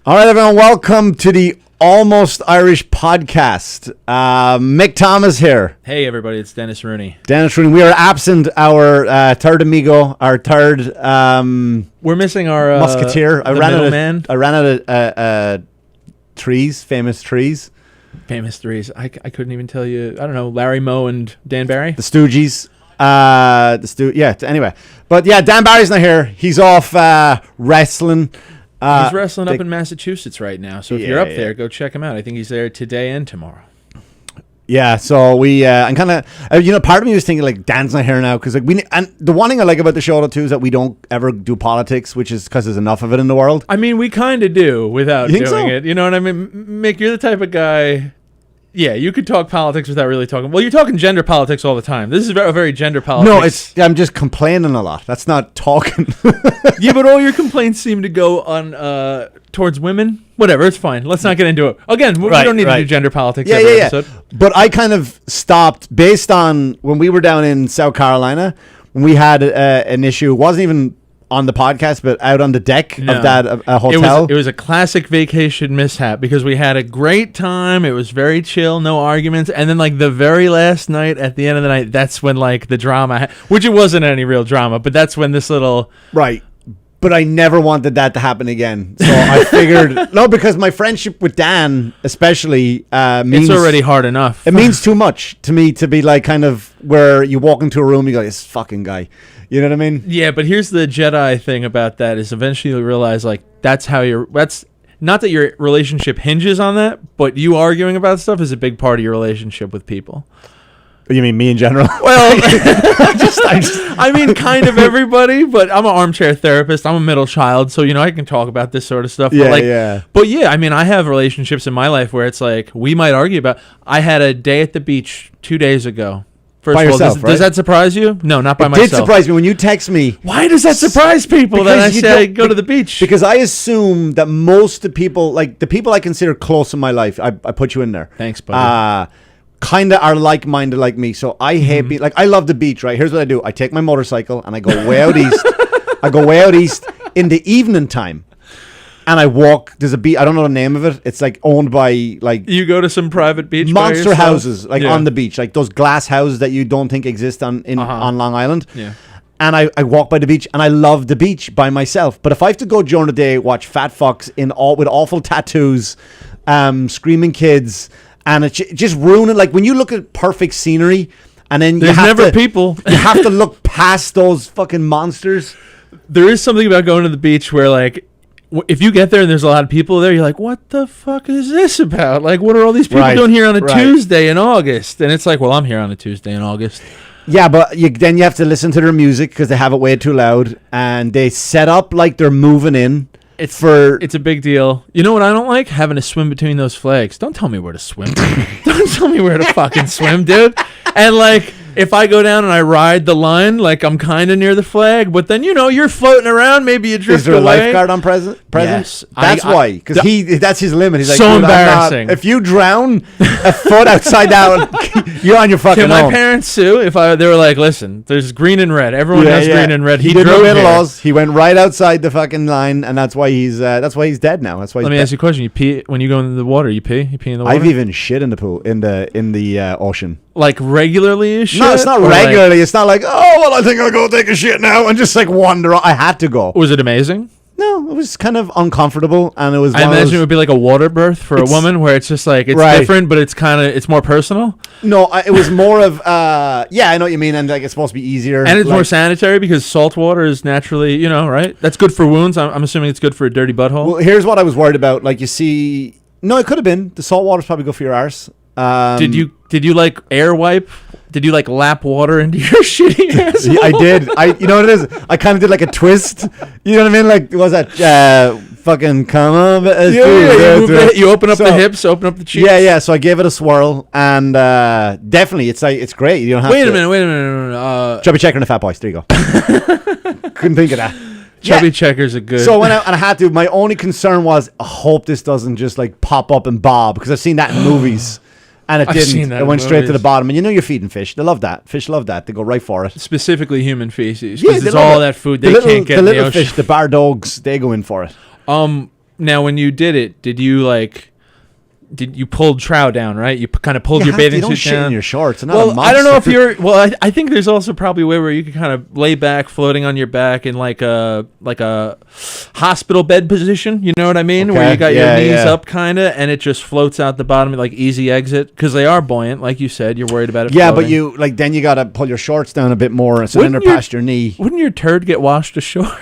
All right, everyone, welcome to the Almost Irish podcast. Mick Thomas here. Hey, everybody, it's Dennis Rooney. Dennis Rooney. We are absent our third amigo, our third We're missing our musketeer. I ran out of trees, famous trees. Famous threes. I couldn't even tell you. I don't know. Larry Moe and Dan Barry. The Stooges. Anyway. But yeah, Dan Barry's not here. He's off wrestling. He's wrestling up in Massachusetts right now. So if you're up there, go check him out. I think he's there today and tomorrow. Yeah, so we, I'm kind of, part of me was thinking, like, Dan's not here now, because, like, and the one thing I like about the show, too, is that we don't ever do politics, which is because there's enough of it in the world. I mean, we kind of do without doing it. You know what I mean? Mick, you're the type of guy, yeah, you could talk politics without really talking. Well, you're talking gender politics all the time. This is a very gender politics. No, I'm just complaining a lot. That's not talking. Yeah, but all your complaints seem to go on towards women. Whatever, it's fine. Let's not get into it. Again, we don't need to do gender politics every episode. But I kind of stopped based on when we were down in South Carolina, when we had an issue. It wasn't even on the podcast, but out on the deck of that hotel. It was a classic vacation mishap because we had a great time. It was very chill, no arguments. And then, like, the very last night, at the end of the night, that's when, like, the drama, which it wasn't any real drama, but that's when this little... Right. But I never wanted that to happen again. So I figured, no, because my friendship with Dan, especially, means... It's already hard enough. It means too much to me to be, like, kind of where you walk into a room, you go, this fucking guy. You know what I mean? Yeah, but here's the Jedi thing about that is eventually you realize, like, that's not that your relationship hinges on that, but you arguing about stuff is a big part of your relationship with people. You mean me in general? Well, I mean, kind of everybody, but I'm an armchair therapist. I'm a middle child, so, I can talk about this sort of stuff. But I mean, I have relationships in my life where it's like, we might argue about, I had a day at the beach 2 days ago. First by of all, yourself, does that surprise you? No, not by myself. It did surprise me when you text me. Why does that surprise people that I say go to the beach? Because I assume that most of the people, like the people I consider close in my life, I put you in there. Thanks, buddy. Kind of are like-minded like me. So I hate I love the beach, right? Here's what I do. I take my motorcycle and I go way out east. I go way out east in the evening time. And I walk. There's a beach. I don't know the name of it. It's like owned by like you go to some private beach, monster houses, like on the beach, like those glass houses that you don't think exist on Long Island. Yeah. And I walk by the beach, and I love the beach by myself. But if I have to go during the day, watch fat fucks with awful tattoos, screaming kids, and it's just ruining. Like when you look at perfect scenery, and then there's never people. You have to look past those fucking monsters. There is something about going to the beach where, like, if you get there and there's a lot of people there, you're like, what the fuck is this about? Like, what are all these people doing here on a Tuesday in August? And it's like, well, I'm here on a Tuesday in August. Yeah, but then you have to listen to their music because they have it way too loud. And they set up like they're moving in. It's a big deal. You know what I don't like? Having to swim between those flags. Don't tell me where to swim. Don't tell me where to fucking swim, dude. And, like, if I go down and I ride the line, like, I'm kind of near the flag, but then, you're floating around, maybe you drift away. Is there a lifeguard on present? Yes. That's why, because that's his limit. He's like, so embarrassing. If you drown a foot upside down, you're on your fucking own. Can my parents sue if they were like, listen, there's green and red. Everyone has green and red. He did no laws. He went right outside the fucking line, and that's why he's dead now. That's why. Let me ask you a question. You pee when you go into the water? You pee? You pee in the water? I've even shit in the pool in the ocean. Like regularly as shit? No, it's not regularly. Like, it's not like, oh, well, I think I'll go take a shit now and just like wander on. I had to go. Was it amazing? No, it was kind of uncomfortable, and it was. I imagine it would be like a water birth for a woman, where it's just like it's different, but it's more personal. No, it was more of I know what you mean, and like it's supposed to be easier, and it's more sanitary because salt water is naturally, right? That's good for wounds. I'm assuming it's good for a dirty butthole. Well, here's what I was worried about. Like you see, no, it could have been the salt water's probably good for your arse. Did you like air wipe? Did you like lap water into your shitty ass? Yeah, I did. You know what it is? I kind of did like a twist. You know what I mean? Like, what was that? Fucking come on. You open up the hips, open up the cheeks. Yeah. So I gave it a swirl, and definitely, it's great. You don't have Wait a minute. Chubby Checker and the Fat Boys. There you go. Couldn't think of that. Chubby Checkers are good. So when I had to, my only concern was, I hope this doesn't just like pop up and bob, because I've seen that in movies. And it didn't. It went straight to the bottom. And you're feeding fish. They love that. Fish love that. They go right for it. Specifically human feces. Because it's all that food they can't get in the ocean. Little fish, the bar dogs, they go in for it. Now, when you did it, did you pulled trow down, right? You kind of pulled your bathing suit shit down in your shorts. Well, I don't know if you're. Well, I think there's also probably a way where you can kind of lay back, floating on your back in like a hospital bed position. You know what I mean? Okay. Where you got your knees up, kind of, and it just floats out the bottom, like easy exit, because they are buoyant, like you said. You're worried about it. Yeah, floating. but you then you gotta pull your shorts down a bit more, so then they're past your knee. Wouldn't your turd get washed ashore?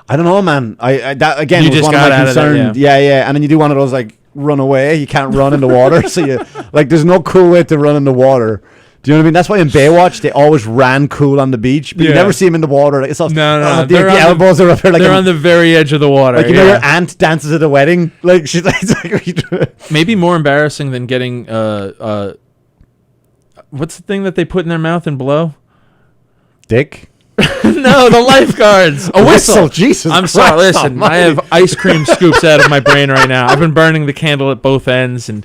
I don't know, man. I that again You was just one of got my out of that, concerns. Yeah, and then you do one of those like run away. You can't run in the water, so you like there's no cool way to run in the water. Do you know what I mean? That's why in Baywatch they always ran cool on the beach, but you never see them in the water. Like, it's all, no. The elbows are up there. Like they're on the very edge of the water. Like you know, your aunt dances at a wedding. Like she's like, maybe more embarrassing than getting what's the thing that they put in their mouth and blow? Dick. No, the lifeguards. A whistle. Jesus. I'm sorry. Listen, I have ice cream scoops out of my brain right now. I've been burning the candle at both ends, and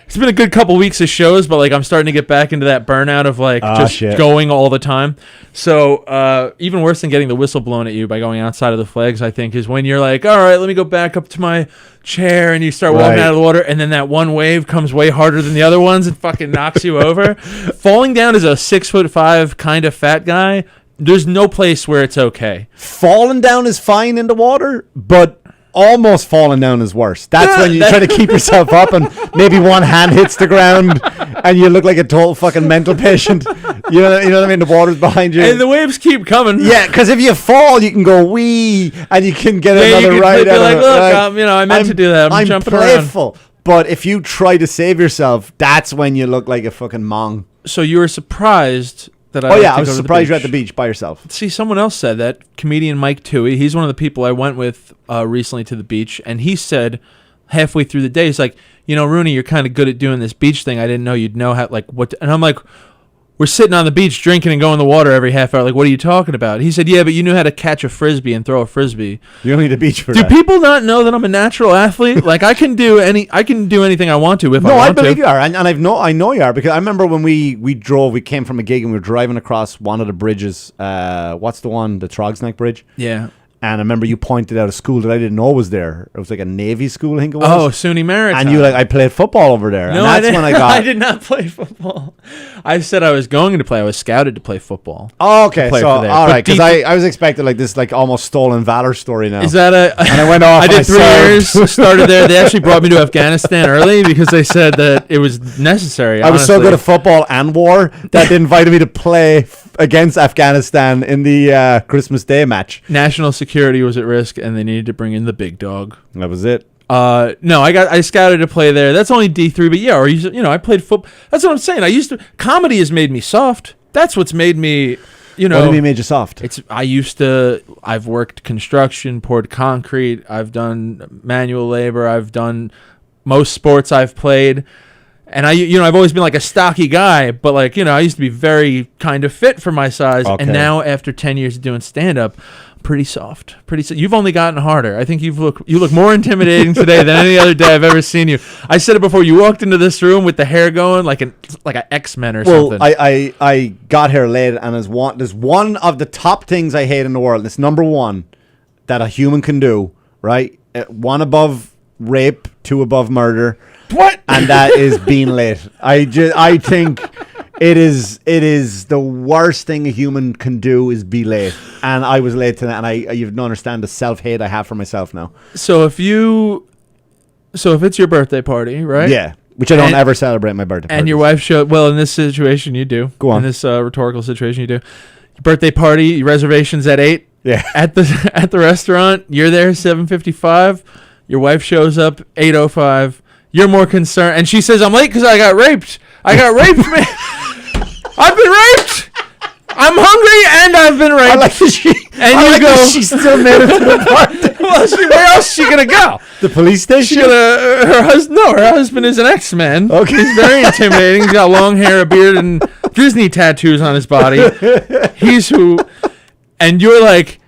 it's been a good couple weeks of shows, but like I'm starting to get back into that burnout of like going all the time. So even worse than getting the whistle blown at you by going outside of the flags, I think, is when you're like, all right, let me go back up to my chair, and you start walking out of the water, and then that one wave comes way harder than the other ones and fucking knocks you over. Falling down as a 6'5" kind of fat guy. There's no place where it's okay. Falling down is fine in the water, but almost falling down is worse. That's when you try to keep yourself up and maybe one hand hits the ground and you look like a total fucking mental patient. You know what I mean? The water's behind you. And the waves keep coming. Yeah, because if you fall, you can go wee and you can get another ride out like, of it. Look, I meant to do that. I'm jumping playful. Around. But if you try to save yourself, that's when you look like a fucking mong. So you were surprised... I was surprised you're at the beach by yourself. See, someone else said that. Comedian Mike Toohey. He's one of the people I went with recently to the beach, and he said halfway through the day, he's like, Rooney, you're kind of good at doing this beach thing. I didn't know you'd know how, like, what. And I'm like, we're sitting on the beach drinking and going in the water every half hour. Like, what are you talking about? He said, yeah, but you knew how to catch a Frisbee and throw a Frisbee. You don't need a beach for that. Do people not know that I'm a natural athlete? Like, I can do anything I want to if I want to. No, I believe you are. And I know you are, because I remember when we came from a gig and we were driving across one of the bridges. What's the one? The Trogsneck Bridge? Yeah. And I remember you pointed out a school that I didn't know was there. It was like a Navy school, I think it was. Oh, SUNY Maritime. And you I played football over there. No, and that's when I got... I did not play football. I said I was going to play. I was scouted to play football. Oh, okay. So, all right. Because I was expecting like this like almost stolen valor story now. Is that And I went off. I did 3 years, started there. They actually brought me to Afghanistan early because they said that it was necessary. I was so good at football and war that they invited me to play against Afghanistan in the Christmas Day match. National security was at risk, and they needed to bring in the big dog. That was it. No, I scouted to play there. That's only D3, but yeah, or I played football. That's what I'm saying. Comedy has made me soft. That's what's made me, What do you mean made you soft? I've worked construction, poured concrete. I've done manual labor. I've done most sports I've played. And I've always been like a stocky guy, but like, I used to be very kind of fit for my size. Okay. And now after 10 years of doing stand-up, I'm pretty soft. You've only gotten harder. I think you look more intimidating today than any other day I've ever seen you. I said it before. You walked into this room with the hair going like an X-Men or something. Well, I got here late, and there's one of the top things I hate in the world. It's number one that a human can do, right? 1 above rape, 2 above murder. What? And that is being late. I think it is the worst thing a human can do is be late. And I was late tonight, and you don't understand the self-hate I have for myself now. So if it's your birthday party, right? Yeah. Which I don't ever celebrate my birthday party. And your wife showed, well, in this situation you do. Go on. In this rhetorical situation you do. Your birthday party, reservations at 8. Yeah. At the restaurant, you're there 7:55. Your wife shows up 8:05. You're more concerned. And she says, I'm late because I got raped. I got raped, man. I've been raped. I'm hungry and I've been raped. I like that she still made it to the party. Well, where else is she going to go? The police station? Her husband is an X-Men. Okay. He's very intimidating. He's got long hair, a beard, and Disney tattoos on his body. He's who... And you're like...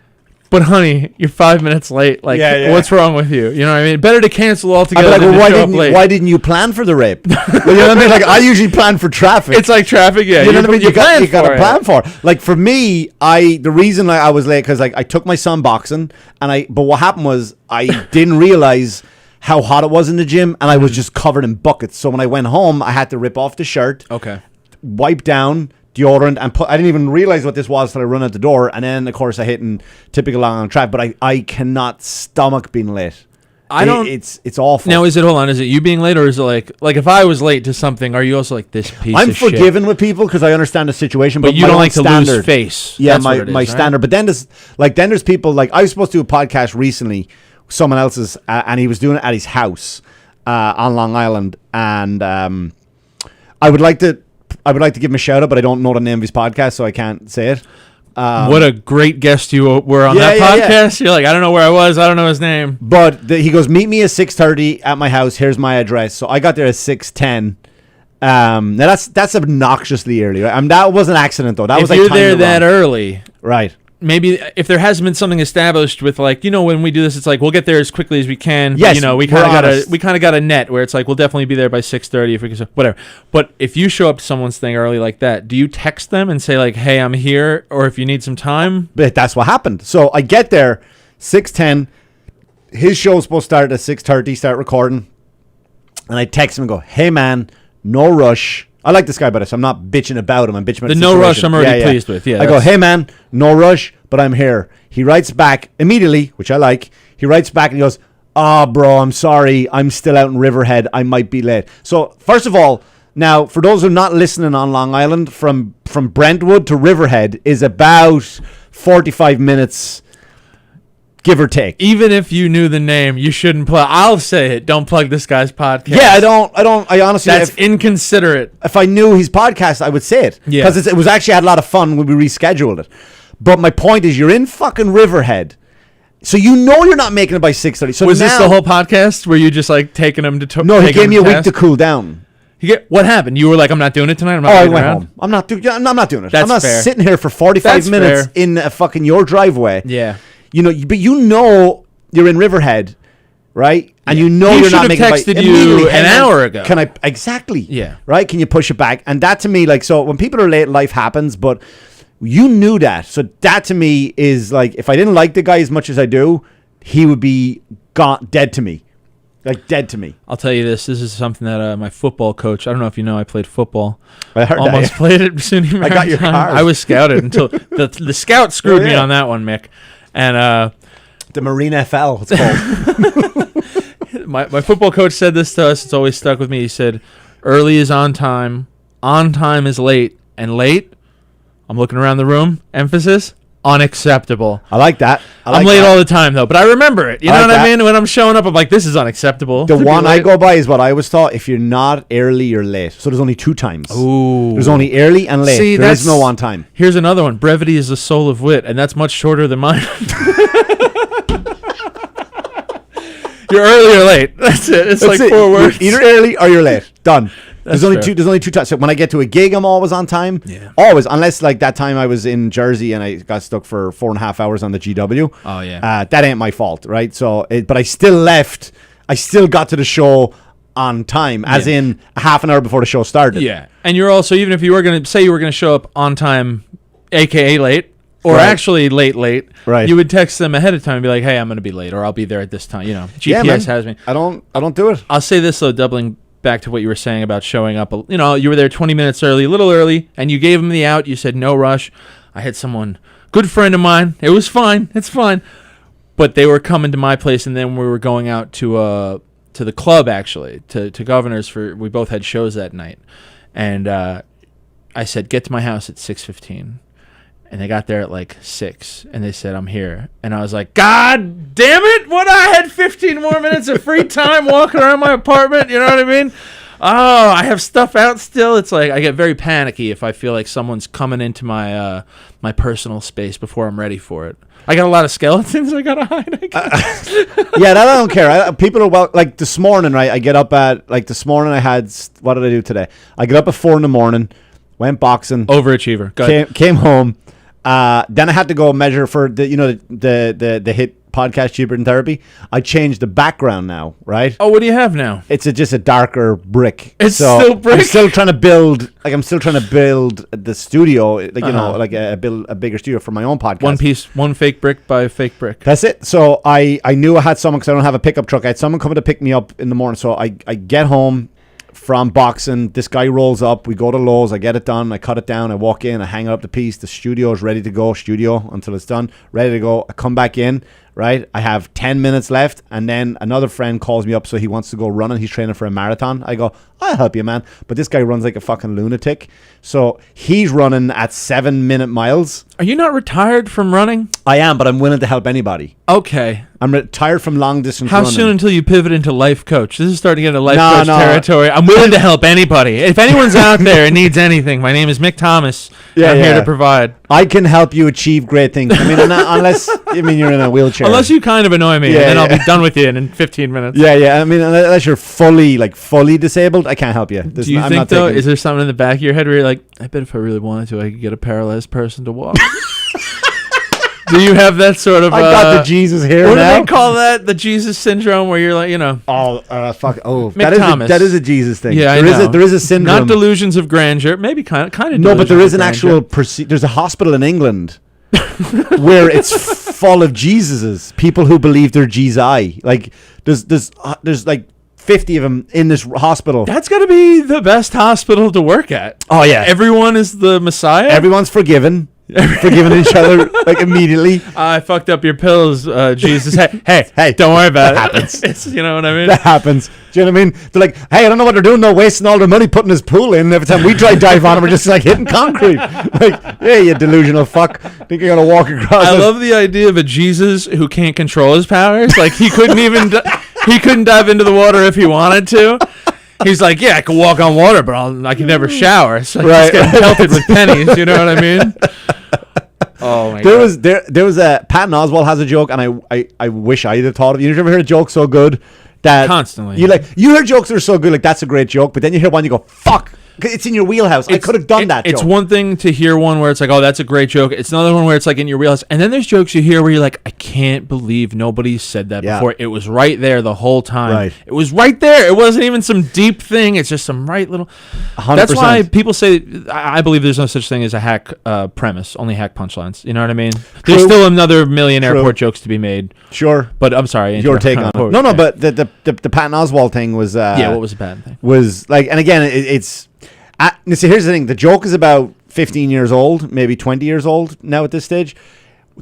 But honey, you're 5 minutes late. Like, what's wrong with you? You know what I mean? Better to cancel altogether. I'd be like, than well, to show up late. why didn't you plan for the rape? You know what I mean? Like, I usually plan for traffic. It's like traffic, yeah. You know what I mean? You got to plan it. for it. Like, for me, the reason I was late, because like I took my son boxing, but what happened was I didn't realize how hot it was in the gym, and I was just covered in buckets. So when I went home, I had to rip off the shirt, wipe down, deodorant, and I didn't even realize what this was till I run out the door. And then, of course, I hit in typical long track. But I cannot stomach being late. It's awful. Now, is it you being late, or is it like if I was late to something, are you also like this piece I'm of shit? I'm forgiven with people because I understand the situation, but you don't like to lose face. Yeah, my standard. But then there's people like I was supposed to do a podcast recently, someone else's, and he was doing it at his house on Long Island, and I would like to give him a shout out, but I don't know the name of his podcast, so I can't say it. What a great guest you were on that podcast. Yeah. You're like, I don't know where I was. I don't know his name. But he goes, meet me at 6:30 at my house. Here's my address. So I got there at 6:10. Now that's obnoxiously early, right? That was an accident, though. That was like you're there that early. Right. Maybe if there hasn't been something established with like, when we do this, it's like we'll get there as quickly as we can. Yes, but, we kind of got a net where it's like we'll definitely be there by 6:30 if we can, whatever. But if you show up to someone's thing early like that, do you text them and say like, "Hey, I'm here," or if you need some time? But that's what happened. So I get there 6:10. His show was supposed to start at 6:30. Start recording, and I text him and go, "Hey man, no rush." I like this guy, but I'm not bitching about him. I'm bitching about the no rush. I'm already pleased with. Yeah, I go, hey man, no rush, but I'm here. He writes back immediately, which I like. He writes back and he goes, bro, I'm sorry. I'm still out in Riverhead. I might be late. So first of all, now for those who are not listening on Long Island, from Brentwood to Riverhead is about 45 minutes. Give or take. Even if you knew the name, you shouldn't plug. I'll say it. Don't plug this guy's podcast. Yeah, I honestly. That's inconsiderate. If I knew his podcast, I would say it. Yeah. Because it was actually, I had a lot of fun when we rescheduled it. But my point is, you're in fucking Riverhead. So you're not making it by 6:30. So was this the whole podcast where you just like taking him to No, he gave me a week to cool down. What happened? You were like, I'm not doing it tonight. I went home. I'm not doing it. That's I'm not fair. sitting here for 45 minutes in a fucking your driveway. Yeah. But you're in Riverhead, right? And you're not making it. He should have texted you an hour ago. Can I exactly? Yeah. Right? Can you push it back? And that to me, like, so when people are late, life happens. But you knew that, so that to me is like, if I didn't like the guy as much as I do, he would be dead to me. Like dead to me. I'll tell you this. This is something that my football coach. I don't know if you know. I played football. I heard almost that. played it SUNY Maritime. I got your card. I was scouted until the scout screwed me on that one, Mick. And the Marine FL, it's called. my football coach said this to us. It's always stuck with me. He said, "Early is on time is late, and late." I'm looking around the room. Emphasis. Unacceptable. I like that. I'm late all the time, though, but I remember it. You know what I mean? When I'm showing up, I'm like, this is unacceptable. The one I go by is what I always thought. If you're not early, you're late. So there's only two times. Ooh. There's only early and late. There is no on time. Here's another one. Brevity is the soul of wit, and that's much shorter than mine. You're early or late. That's it. That's like 4 words. You're either early or you're late. Done. There's only two times. So when I get to a gig, I'm always on time. Yeah. Always, unless like that time I was in Jersey and I got stuck for 4.5 hours on the GW. Oh yeah. That ain't my fault, right? So, but I still left. I still got to the show on time, as in a half an hour before the show started. Yeah. And you're also, even if you were going to say you were going to show up on time, aka late, or actually late, right, you would text them ahead of time and be like, "Hey, I'm going to be late, or I'll be there at this time." GPS has me. I don't do it. I'll say this though, doubling back to what you were saying about showing up. You were there 20 minutes early, a little early, and you gave them the out. You said no rush. I had someone, good friend of mine. It was fine. It's fine. But they were coming to my place, and then we were going out to the club, actually, to Governor's. We both had shows that night. And I said, get to my house at 6:15. And they got there at like 6, and they said, I'm here. And I was like, God damn it! What? I had 15 more minutes of free time walking around my apartment. You know what I mean? Oh, I have stuff out still. It's like I get very panicky if I feel like someone's coming into my my personal space before I'm ready for it. I got a lot of skeletons I gotta hide. Yeah, that I don't care. People are like this morning, right? I get up at this morning. What did I do today? I get up at 4 a.m, went boxing. Overachiever. Came home. Then I had to go measure for the hit podcast Cheaper Than Therapy. I changed the background now, right? Oh, what do you have now? It's just a darker brick. It's still brick. I'm still trying to build the studio, like a bigger studio for my own podcast. One fake brick by fake brick. That's it. So I knew I had someone, because I don't have a pickup truck. I had someone coming to pick me up in the morning. So I get home from boxing. This guy rolls up. We go to Lowe's. I get it done. I cut it down. I walk in. I hang up the piece. The studio is ready to go. Studio until it's done. Ready to go. I come back in. Right, I have 10 minutes left, and then another friend calls me up, so he wants to go running. He's training for a marathon. I go, I'll help you, man. But this guy runs like a fucking lunatic. So he's running at 7-minute miles. Are you not retired from running? I am, but I'm willing to help anybody. Okay. I'm retired from long distance How running. soon until you pivot into life coach? This is starting to get into life coach territory. I'm willing to help anybody. If anyone's out there and needs anything, my name is Mick Thomas. I'm here to provide. I can help you achieve great things. I mean, unless you're in a wheelchair. Unless you kind of annoy me, and then I'll be done with you in 15 minutes. Yeah. I mean, unless you're fully disabled, I can't help you. Do you think, though, is there something in the back of your head where you're like, I bet if I really wanted to, I could get a paralyzed person to walk? Do you have that sort of... I got the Jesus hair now. What do they call that? The Jesus syndrome, where you're like, fuck. Oh, Mick that is a Jesus thing. Yeah, there is a syndrome. Not delusions of grandeur. Maybe kind of. No, but there is an actual... there's a hospital in England where it's full of Jesuses. People who believe they're Jesus. Like, there's like 50 of them in this hospital. That's got to be the best hospital to work at. Oh, yeah. Everyone is the Messiah? Everyone's forgiven. Forgiving each other like immediately. I fucked up your pills, Jesus. Hey, don't worry about it. That happens. It's, you know what I mean? That happens. Do you know what I mean? They're like, hey, I don't know what they're doing. They're wasting all their money putting his pool in. Every time we try to dive on it, we're just like hitting concrete. Like, yeah, you delusional fuck. Think you're gonna walk across? I love the idea of a Jesus who can't control his powers. Like he couldn't even he couldn't dive into the water if he wanted to. He's like, yeah, I can walk on water, but I can never shower. So I just get pelted with pennies. You know what I mean? Oh my God. There was a Patton Oswalt has a joke, and I wish I'd have thought of it. You ever heard a joke so good that constantly you hear jokes that are so good, like that's a great joke, but then you hear one, you go, fuck. It's in your wheelhouse. I could have done that joke. It's one thing to hear one where it's like, oh, that's a great joke. It's another one where it's like in your wheelhouse. And then there's jokes you hear where you're like, I can't believe nobody said that before. It was right there the whole time. Right. It was right there. It wasn't even some deep thing. It's just some right little... 100%. That's why people say, I believe there's no such thing as a hack premise, only hack punchlines. You know what I mean? There's still another million airport jokes to be made. Sure. But I'm sorry. Your take on it. No, but the Patton Oswalt thing was... what was the Patton thing? Was like, and again, it's... so here's the thing. The joke is about 15 years old, maybe 20 years old now at this stage,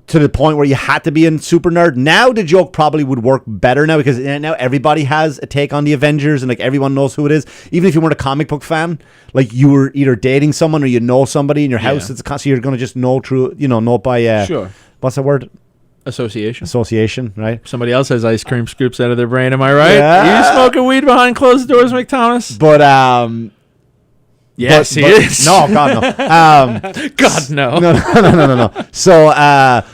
to the point where you had to be a super nerd. Now the joke probably would work better now, because now everybody has a take on the Avengers, and like everyone knows who it is. Even if you weren't a comic book fan, like you were either dating someone or you know somebody in your house. It's so you're going to just know know by sure. What's the word? Association, right? Somebody else has ice cream scoops out of their brain. Am I right? Yeah. You smoking weed behind closed doors, Mick Thomas? But yes, he is. No, God, no. God, no. No. So,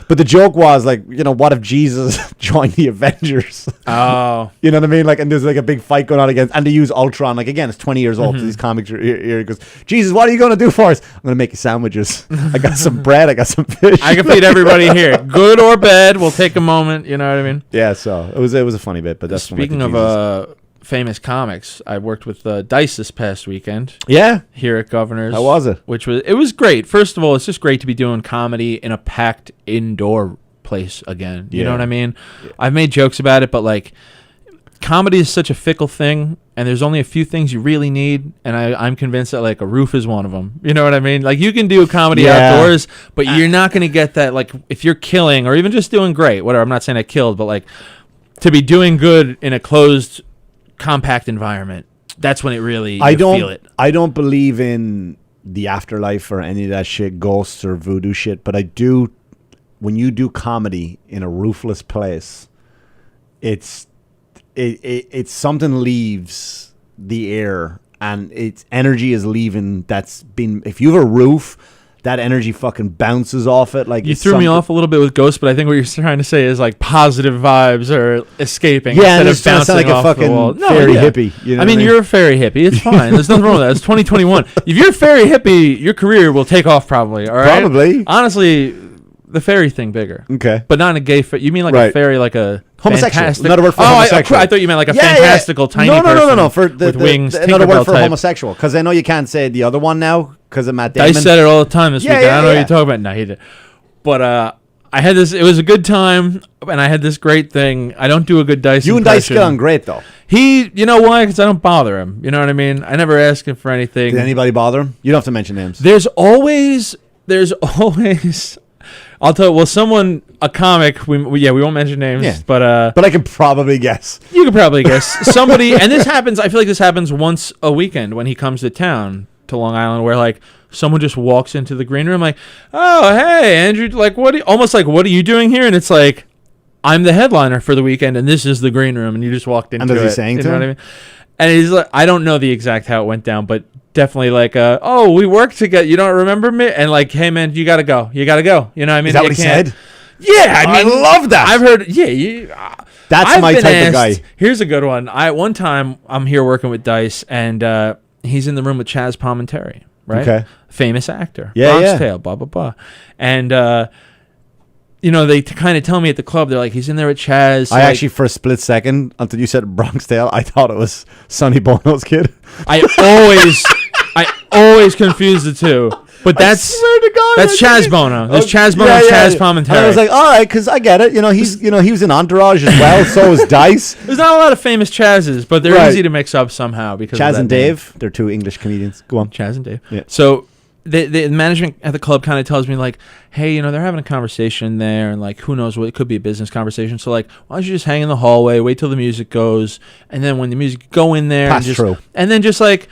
but the joke was like, what if Jesus joined the Avengers? Oh. You know what I mean? Like, and there's like a big fight going on against, and they use Ultron. Like, again, it's 20 years old. So these comics are here. He goes, Jesus, what are you going to do for us? I'm going to make you sandwiches. I got some bread. I got some fish. I can feed everybody here. Good or bad, we'll take a moment. You know what I mean? Yeah, so it was a funny bit, but that's speaking of famous comics, I worked with Dice this past weekend. Yeah, here at Governor's. How was it? It was great. First of all, it's just great to be doing comedy in a packed indoor place again. You know what I mean? Yeah. I've made jokes about it, but like, comedy is such a fickle thing, and there's only a few things you really need, and I'm convinced that like a roof is one of them. You know what I mean? Like, you can do comedy outdoors, but you're not going to get that, like, if you're killing or even just doing great, whatever. I'm not saying I killed, but like, to be doing good in a closed, compact environment, that's when it really feel it. I don't believe in the afterlife or any of that shit, ghosts or voodoo shit, but I do. When you do comedy in a roofless place, it's something leaves the air, and its energy is leaving. That's been, if you have a roof, that energy fucking bounces off it. Like you threw me off a little bit with Ghost, but I think what you're trying to say is like positive vibes are escaping. Yeah, instead and of bouncing like off a fucking the wall. fairy hippie. You know I mean, you're a fairy hippie. It's fine. There's nothing wrong with that. It's 2021. If you're a fairy hippie, your career will take off probably. All right. Probably. Honestly, the fairy thing bigger. Okay. But not in a gay. You mean like a fairy, like a homosexual. Another word for homosexual. I thought you meant like a fantastical tiny person. No. For with wings. Another word for homosexual, because I know you can't say the other one now because of Matt Damon. I said it all the time this week. I don't know what you're talking about. No, he did. But I had this. It was a good time, and I had this great thing. I don't do a good Dice. You and Dice get on great though. You know why? Because I don't bother him. You know what I mean? I never ask him for anything. Did anybody bother him? You don't have to mention names. There's always. I'll tell you. Well, a comic. We won't mention names, but I can probably guess. You could probably guess somebody, and this happens. I feel like this happens once a weekend when he comes to town to Long Island, where like someone just walks into the green room, like, "Oh, hey, Andrew," like, almost like, "What are you doing here?" And it's like, "I'm the headliner for the weekend, and this is the green room," and you just walked into it. And does he saying to him? What I mean? And he's like, I don't know the exact how it went down, but definitely like, "Oh, we worked together. You don't remember me?" And like, "Hey, man, you gotta go. You gotta go." You know what I mean? Is that what he said? Yeah, I mean, I love that. I've heard. Yeah, that's my type of guy. Here's a good one. One time I'm here working with Dice, and he's in the room with Chaz Palminteri, right? Okay. Famous actor. Yeah, Bronx Tale, blah blah blah, and they kind of tell me at the club, they're like, he's in there with Chaz. I actually, for a split second, until you said Bronx Tale, I thought it was Sonny Bono's kid. I always confuse the two. But I swear to God, that's Chaz Bono. There's Chaz Bono and Chaz Palminteri. And I was like, all right, because I get it. He was in Entourage as well. So was Dice. There's not a lot of famous Chazes, but they're easy to mix up somehow because Chaz and Dave. They're two English comedians. Go on, Chaz and Dave. Yeah. So the management at the club kind of tells me like, hey, they're having a conversation there, and like, who knows what, it could be a business conversation. So like, why don't you just hang in the hallway, wait till the music goes, and then when the music go in there, and then just like.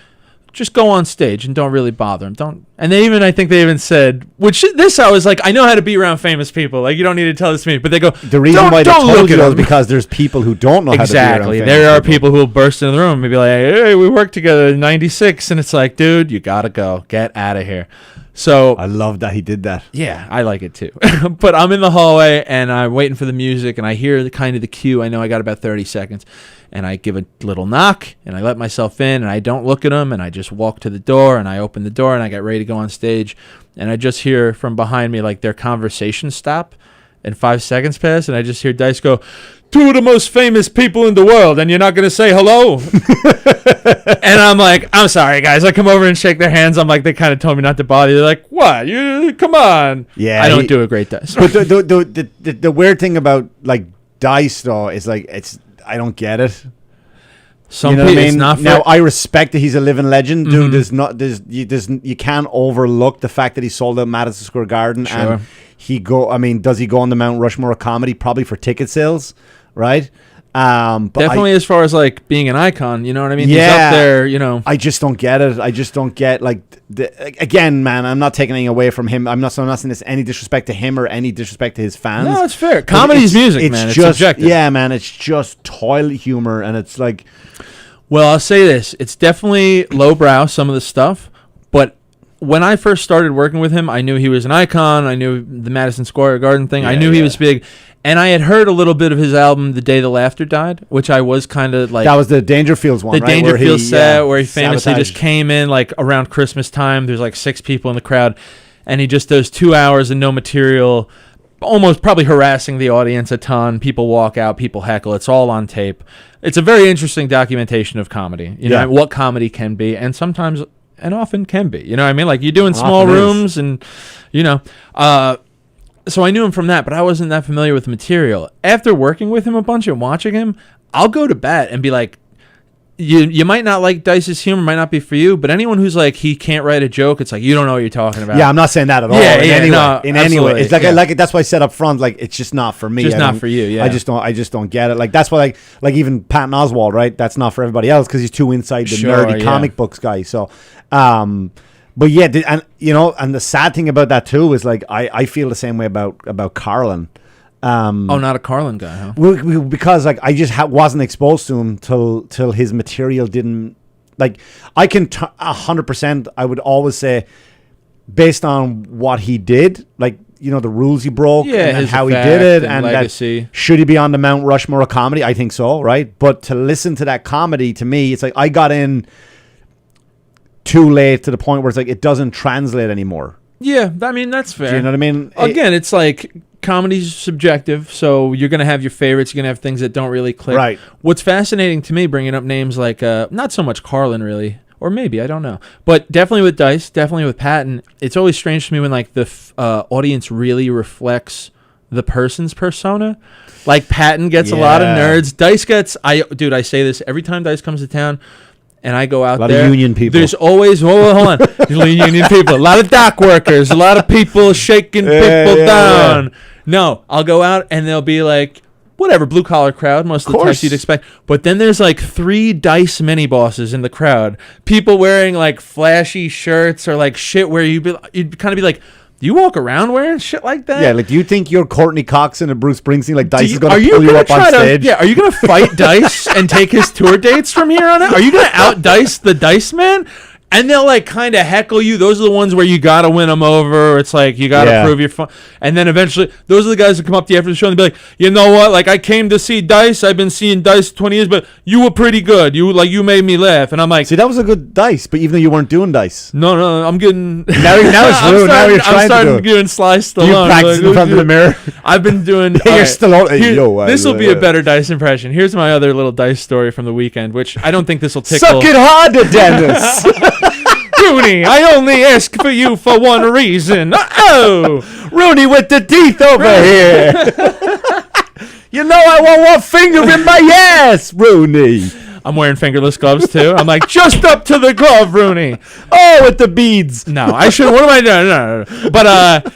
Just go on stage and don't really bother them. And I think they even said, I was like, I know how to be around famous people. Like, you don't need to tell this to me. But they go, the reason why they told you is because there's people who don't know how to be around famous There are people who will burst into the room and be like, hey, we worked together in 96. And it's like, dude, you got to go. Get out of here. So I love that he did that. Yeah, I like it too. But I'm in the hallway and I'm waiting for the music and I hear the cue. I know I got about 30 seconds. And I give a little knock, and I let myself in, and I don't look at him, and I just walk to the door, and I open the door, and I get ready to go on stage, and I just hear from behind me, like, their conversation stop, and 5 seconds pass, and I just hear Dice go, two of the most famous people in the world, and you're not going to say hello? And I'm like, I'm sorry, guys. I come over and shake their hands. I'm like, they kind of told me not to bother you. They're like, what? Come on. Yeah. I don't do a great Dice. But the weird thing about, like, Dice, though, is, like, I don't get it. Some people, it's not now I respect that he's a living legend, dude. You can't overlook the fact that he sold out Madison Square Garden, and does he go on the Mount Rushmore of comedy? Probably for ticket sales, right? But definitely, as far as like being an icon, you know what I mean? Yeah, he's up there, I just don't get it. I just don't get again, man. I'm not taking anything away from him. I'm not saying this any disrespect to him or any disrespect to his fans. No, it's fair. Comedy's music, man. It's just subjective. Yeah, man. It's just toilet humor, and it's like. Well, I'll say this: it's definitely lowbrow, some of the stuff, but. When I first started working with him, I knew he was an icon. I knew the Madison Square Garden thing. I knew he was big. And I had heard a little bit of his album, The Day the Laughter Died, which I was kind of like... That was the Dangerfields one, right? The Dangerfields set where he famously just came in like around Christmas time. There's like 6 people in the crowd. And he just does 2 hours and no material, almost probably harassing the audience a ton. People walk out, people heckle. It's all on tape. It's a very interesting documentation of comedy. You know, what comedy can be. And sometimes... and often can be, you know what I mean? Like you do in small rooms and, so I knew him from that, but I wasn't that familiar with the material. After working with him a bunch and watching him, I'll go to bat and be like, you might not like Dice's humor, might not be for you, but anyone who's like, he can't write a joke, it's like, you don't know what you're talking about. Yeah, I'm not saying that at all. In any way. It's like that's why I said up front, like, it's just not for me. Just not for you, yeah. I just don't get it. Like, that's why, like even Patton Oswalt, right? That's not for everybody else because he's too inside the nerdy comic books guy. So, but yeah, and the sad thing about that too is like, I feel the same way about Carlin. Not a Carlin guy, huh? Because like I just wasn't exposed to him till his material didn't like. I can 100%. I would always say based on what he did, like, you know, the rules he broke and how he did it, and legacy. That should he be on the Mount Rushmore of comedy? I think so, right? But to listen to that comedy, to me, it's like I got in too late to the point where it's like it doesn't translate anymore. Yeah, I mean, that's fair. Do you know what I mean? Again, it's like comedy's subjective, so you're going to have your favorites. You're going to have things that don't really click. Right. What's fascinating to me, bringing up names like, not so much Carlin, really, or maybe, I don't know. But definitely with Dice, definitely with Patton, it's always strange to me when like the audience really reflects the person's persona. Like Patton gets a lot of nerds. Dice gets, I say this every time Dice comes to town. And I go out there. A lot of union people. There's always, hold on. There's union people. A lot of dock workers. A lot of people shaking people down. Yeah. No, I'll go out and they'll be like, whatever, blue collar crowd, most of the types you'd expect. But then there's like 3 Dice mini bosses in the crowd. People wearing like flashy shirts or like shit where you'd kind of be like, do you walk around wearing shit like that? Yeah, like, do you think you're Courtney Coxon and Bruce Springsteen? Like, Dice is going to pull you up on stage? Are you going to fight Dice and take his tour dates from here on out? Are you going to out-Dice the Dice Man? And they'll, like, kind of heckle you. Those are the ones where you got to win them over. It's like, you got to prove you're fun. And then eventually, those are the guys that come up to you after the show and be like, you know what? Like, I came to see Dice. I've been seeing Dice 20 years, but you were pretty good. You made me laugh. And I'm like... See, that was a good Dice, but even though you weren't doing Dice. No, I'm getting... Now it's ruined. Now you're trying to do it. I'm starting doing Sly Stallone. You practice in front of the mirror? I've been doing... You're Stallone. This will be a better Dice impression. Here's my other little Dice story from the weekend, which I don't think this will tickle... Suck it harder, Dennis! Rooney, I only ask for you for one reason. Oh, Rooney with the teeth over here. You know I want one finger in my ass, Rooney. I'm wearing fingerless gloves too. I'm like, just up to the glove, Rooney. Oh, with the beads. No, I should. What am I doing? No. But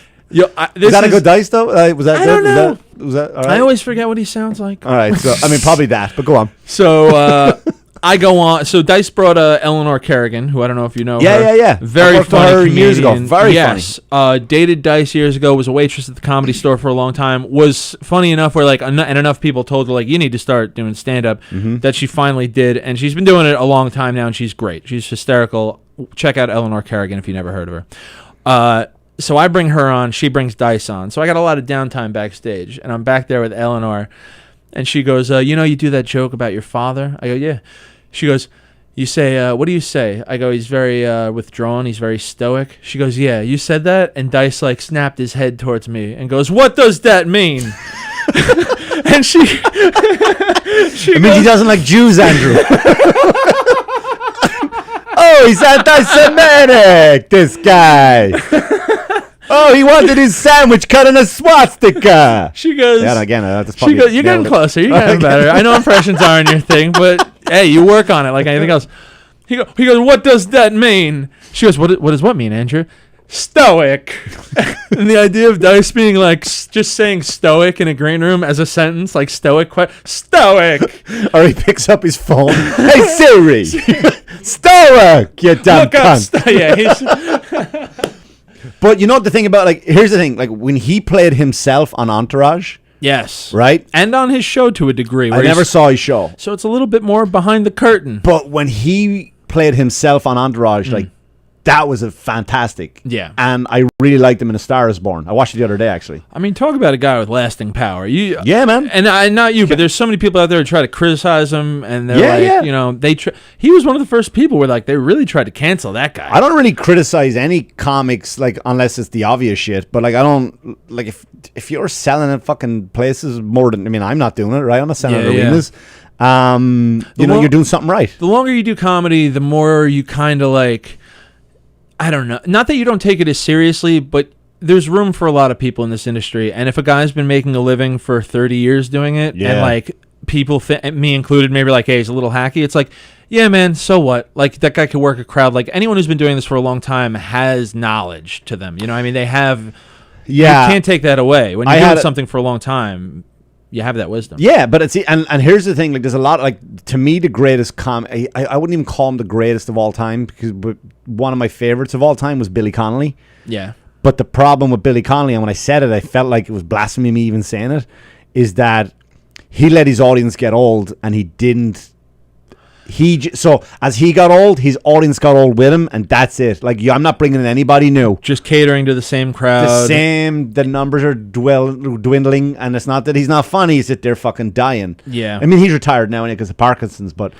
is that a good Dice though? Was that? I don't know. Was that all right? I always forget what he sounds like. All right, so I mean probably that, but go on. So. I go on. So Dice brought Eleanor Kerrigan, who I don't know if you know. Yeah. Very funny comedian. Years ago. Very funny. Dated Dice years ago. Was a waitress at the Comedy Store for a long time. Was funny enough where like and enough people told her like you need to start doing stand up that she finally did, and she's been doing it a long time now, and she's great. She's hysterical. Check out Eleanor Kerrigan if you never heard of her. So I bring her on. She brings Dice on. So I got a lot of downtime backstage, and I'm back there with Eleanor, and she goes, you do that joke about your father? I go, yeah. She goes, you say, what do you say? I go, he's very withdrawn. He's very stoic. She goes, yeah, you said that? And Dice, like, snapped his head towards me and goes, what does that mean? And she it means he doesn't like Jews, Andrew. Oh, he's anti-Semitic, this guy. Oh, he wanted his sandwich cut in a swastika. She goes... Yeah, again, she goes, you're getting closer. You're getting better. I know impressions aren't your thing, but hey, you work on it like anything else. He goes, what does that mean? She goes, what does what mean, Andrew? Stoic. And the idea of Dice being like, just saying stoic in a green room as a sentence, like stoic, stoic. Or he picks up his phone. Hey, Siri. Stoic, you dumb cunt. Yeah, But you know what the thing about, like, here's the thing, like, when he played himself on Entourage. Yes. Right? And on his show to a degree. I never saw his show. So it's a little bit more behind the curtain. But when he played himself on Entourage, like, that was a fantastic. Yeah. And I really liked him in A Star Is Born. I watched it the other day, actually. I mean, talk about a guy with lasting power. Yeah, man. And not you, but there's so many people out there who try to criticize him, and they're he was one of the first people where, like, they really tried to cancel that guy. I don't really criticize any comics, like, unless it's the obvious shit. But, like, I don't, like, if you're selling at fucking places more than, I mean, I'm not doing it, right? I'm not selling at arenas. You're doing something right. The longer you do comedy, the more you kind of, like... I don't know. Not that you don't take it as seriously, but there's room for a lot of people in this industry. And if a guy's been making a living for 30 years doing it, and like people, me included, maybe like, hey, he's a little hacky. It's like, yeah, man, so what? Like that guy could work a crowd. Like anyone who's been doing this for a long time has knowledge to them. You know what I mean? They have. Yeah. You can't take that away. When you're doing something for a long time, you have that wisdom. Yeah, but it's and here's the thing, like there's a lot, like, to me the greatest I wouldn't even call him the greatest of all time, because one of my favorites of all time was Billy Connolly. Yeah. But the problem with Billy Connolly, and when I said it I felt like it was blasphemy me even saying it, is that he let his audience get old and he didn't So as he got old, his audience got old with him, and that's it. Like, I'm not bringing in anybody new. Just catering to the same crowd. The numbers are dwindling, and it's not that he's not funny; it's that they're fucking dying. Yeah. I mean, he's retired now because of Parkinson's, but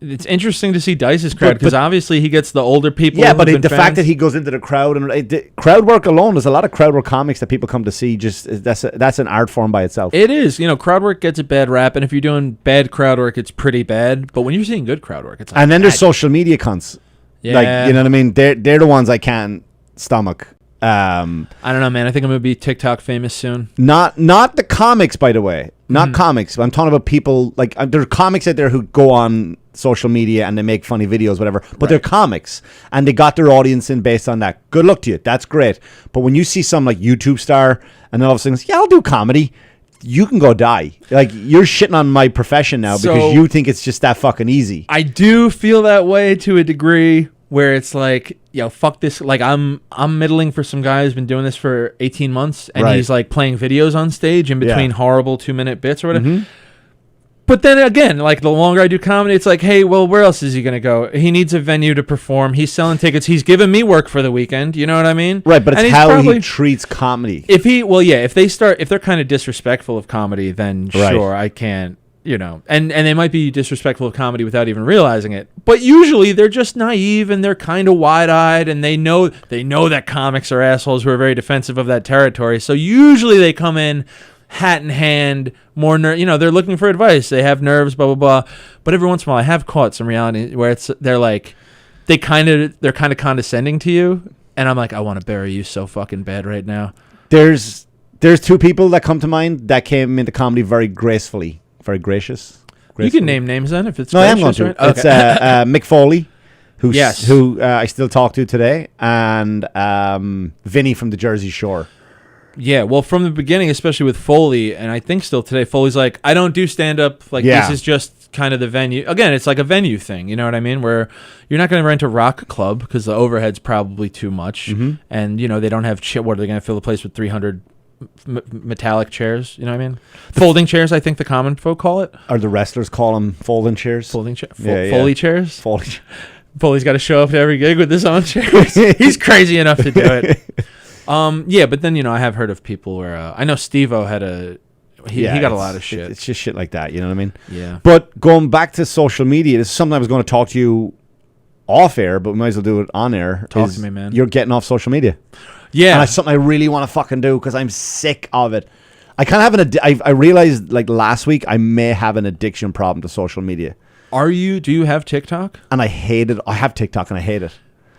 it's interesting to see Dice's crowd because obviously he gets the older people. Yeah, but the fact that he goes into the crowd and the crowd work alone, there's a lot of crowd work comics that people come to see. That's an art form by itself. It is. Crowd work gets a bad rap, and if you're doing bad crowd work, it's pretty bad. But when you're seeing good crowd work, it's like, and then there's social media cunts. Yeah, like, you know what I mean. They're the ones I can't stomach. I don't know, man. I think I'm gonna be TikTok famous soon. Not the comics, by the way. Not comics. I'm talking about people like there are comics out there who go on social media and they make funny videos, whatever. But they're comics and they got their audience in based on that. Good luck to you. That's great. But when you see some like YouTube star and then all of a sudden, yeah, I'll do comedy. You can go die. Like, you're shitting on my profession now because you think it's just that fucking easy. I do feel that way to a degree. Where it's like, fuck this. Like, I'm middling for some guy who's been doing this for 18 months, and he's like playing videos on stage in between horrible 2-minute bits or whatever. But then again, like, the longer I do comedy, it's like, hey, well, where else is he gonna go? He needs a venue to perform. He's selling tickets. He's giving me work for the weekend. You know what I mean? Right, but it's how he treats comedy. If they're kind of disrespectful of comedy, then sure, I can't. And they might be disrespectful of comedy without even realizing it. But usually they're just naive and they're kind of wide-eyed and they know that comics are assholes who are very defensive of that territory. So usually they come in hat in hand, more they're looking for advice. They have nerves, blah blah blah. But every once in a while I have caught some reality where they're kind of condescending to you, and I'm like, I want to bury you so fucking bad right now. There's two people that come to mind that came into comedy very gracefully. Very gracious. You can name names then if it's no, I am going to. Right? It's Mick Foley, who I still talk to today, and Vinny from the Jersey Shore. Yeah, well, from the beginning, especially with Foley, and I think still today, Foley's like, I don't do stand-up. Like, this is just kind of the venue. Again, it's like a venue thing, you know what I mean? Where you're not going to rent a rock club because the overhead's probably too much. And, they don't have shit. What, are they going to fill the place with 300 metallic chairs, you know what I mean? Folding chairs, I think the common folk call it. Or the wrestlers call them folding chairs. Foley chairs. Foley's got to show up to every gig with his own chairs. He's crazy enough to do it. But then I have heard of people where I know Steve-O had he got a lot of shit. It's just shit like that, you know what I mean? Yeah. But going back to social media, this is something I was going to talk to you off air, but we might as well do it on air. Talk to me, man. You're getting off social media. Yeah, and it's something I really want to fucking do because I'm sick of it. I kind of have I realized like last week I may have an addiction problem to social media. Do you have TikTok? And I hate it. I have TikTok and I hate it.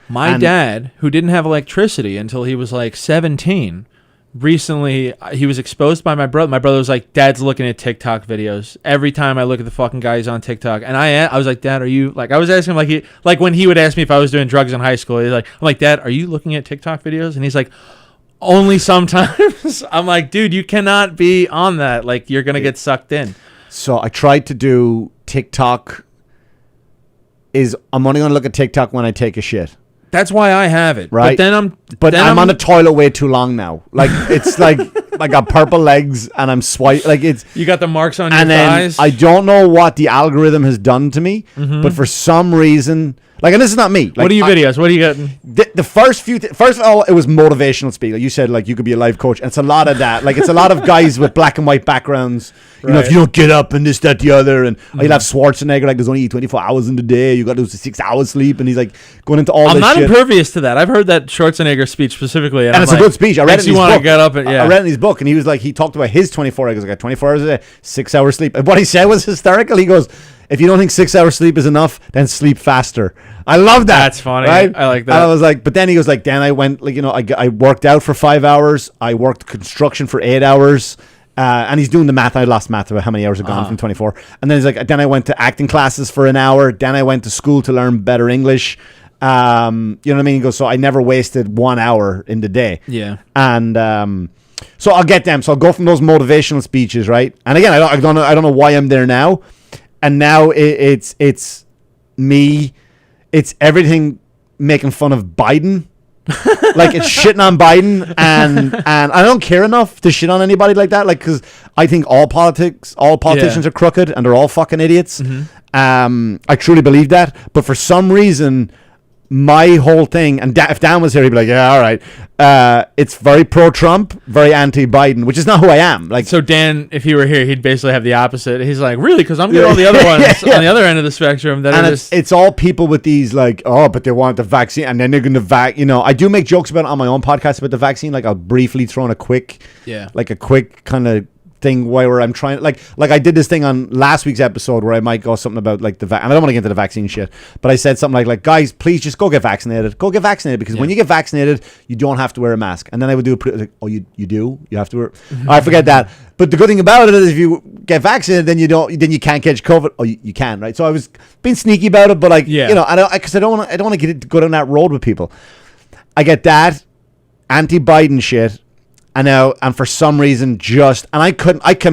My dad, who didn't have electricity until he was like 17, recently he was exposed by my brother. My brother was like, Dad's looking at TikTok videos. Every time I look at the fucking guy, he's on TikTok. And I was like, Dad, are you like, I was asking him like when he would ask me if I was doing drugs in high school, I'm like, Dad, are you looking at TikTok videos? And he's like, only sometimes. I'm like, dude, you cannot be on that. Like, you're going to get sucked in. So I tried to do TikTok I'm only going to look at TikTok when I take a shit. That's why I have it. Right. But I'm on the toilet way too long now. Like, it's like I got purple legs and I'm like it's. You got the marks on your thighs. I don't know what the algorithm has done to me, but for some reason, like, and this is not me. Like, what are your videos? What are you getting? The first few, first of all, it was motivational speak. Like you said, like you could be a life coach, and it's a lot of that. Like it's a lot of guys with black and white backgrounds. You know, if you don't get up and this, that, the other, and you'll have Schwarzenegger like there's only 24 hours in the day. You got to do 6 hours sleep, and he's like going into all this shit. I'm not impervious to that. I've heard that Schwarzenegger speech specifically, and it's a good speech. I read it in his book. Get up and, I read it in his book, and he was like, he talked about his 24 hours. I got 24 hours a day, 6 hours sleep. And what he said was hysterical. He goes, if you don't think 6 hours sleep is enough, then sleep faster. I love that. That's funny. Right? I like that. And I was like, but then he goes like, then I went like, I worked out for 5 hours. I worked construction for 8 hours. And he's doing the math. I lost math about how many hours have gone from 24. And then he's like, then I went to acting classes for an hour. Then I went to school to learn better English. You know what I mean? He goes, so I never wasted 1 hour in the day. Yeah. And so I'll get them. So I'll go from those motivational speeches, right? And again, I don't know why I'm there now. And now it's me. It's everything making fun of Biden. Like it's shitting on Biden, and I don't care enough to shit on anybody like that. Like, because I think all politicians are crooked and they're all fucking idiots. I truly believe that, but for some reason, my whole thing, and if Dan was here, he'd be like, yeah, all right. It's very pro-Trump, very anti-Biden, which is not who I am. Like, so Dan, if he were here, he'd basically have the opposite. He's like, really? Because I'm getting all the other ones on the other end of the spectrum. That and it's all people with these like, oh, but they want the vaccine, and then they're going to I do make jokes about it on my own podcast about the vaccine. Like, I'll briefly throw in a quick kind of thing where I'm trying, like I did this thing on last week's episode where I might go something about like and I don't want to get into the vaccine shit, but I said something like guys, please just go get vaccinated because when you get vaccinated you don't have to wear a mask. And then I would do like, oh, you do, you have to wear I forget that, but the good thing about it is if you get vaccinated then you can't catch COVID. Oh, you can, right? So I was being sneaky about it, but like you know, because I don't want to go down that road with people. I get that anti-Biden shit. And for some reason, I'm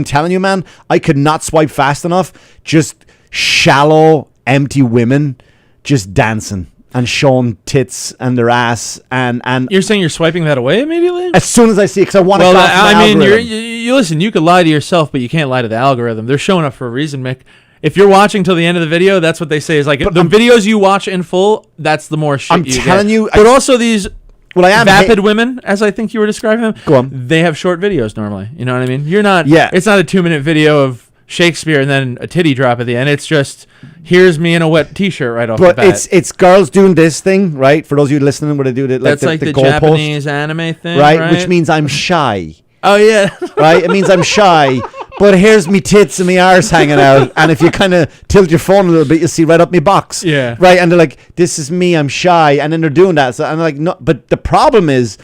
telling you, man, I could not swipe fast enough. Just shallow, empty women just dancing and showing tits and their ass. And you're saying you're swiping that away immediately? As soon as I see it, because I want to. Well, I mean, you listen, you could lie to yourself, but you can't lie to the algorithm. They're showing up for a reason, Mick. If you're watching till the end of the video, that's what they say is like the videos you watch in full, that's the more shit I'm telling you. But also these... Well, I am vapid women, as I think you were describing them. Go on. They have short videos normally. You know what I mean? You're not. Yeah. It's not a 2-minute video of Shakespeare and then a titty drop at the end. It's just here's me in a wet T-shirt right off the bat. But it's girls doing this thing, right? For those of you listening, where they do that's like the Japanese anime thing, right? Which means I'm shy. Oh yeah. Right. It means I'm shy. But here's me tits and me arse hanging out, and if you kind of tilt your phone a little bit, you'll see right up me box. Yeah. Right, and they're like, "This is me, I'm shy," and then they're doing that. So I'm like, no. But the problem is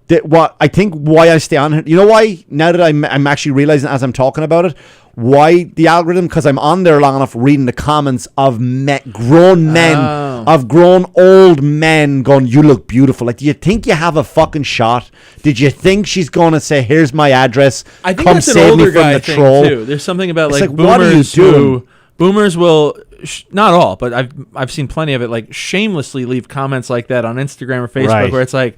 that why I stay on here. You know why? Now that I'm actually realizing as I'm talking about it, why the algorithm? Because I'm on there long enough reading the comments of grown men, of grown old men going, "You look beautiful." Like, do you think you have a fucking shot? Did you think she's gonna say, "Here's my address"? I think come that's an save older me from guy the thing troll. too. There's something about It's like like, what are you boomers doing? Boomers will not all, but I've seen plenty of it. Like shamelessly leave comments like that on Instagram or Facebook, where it's like.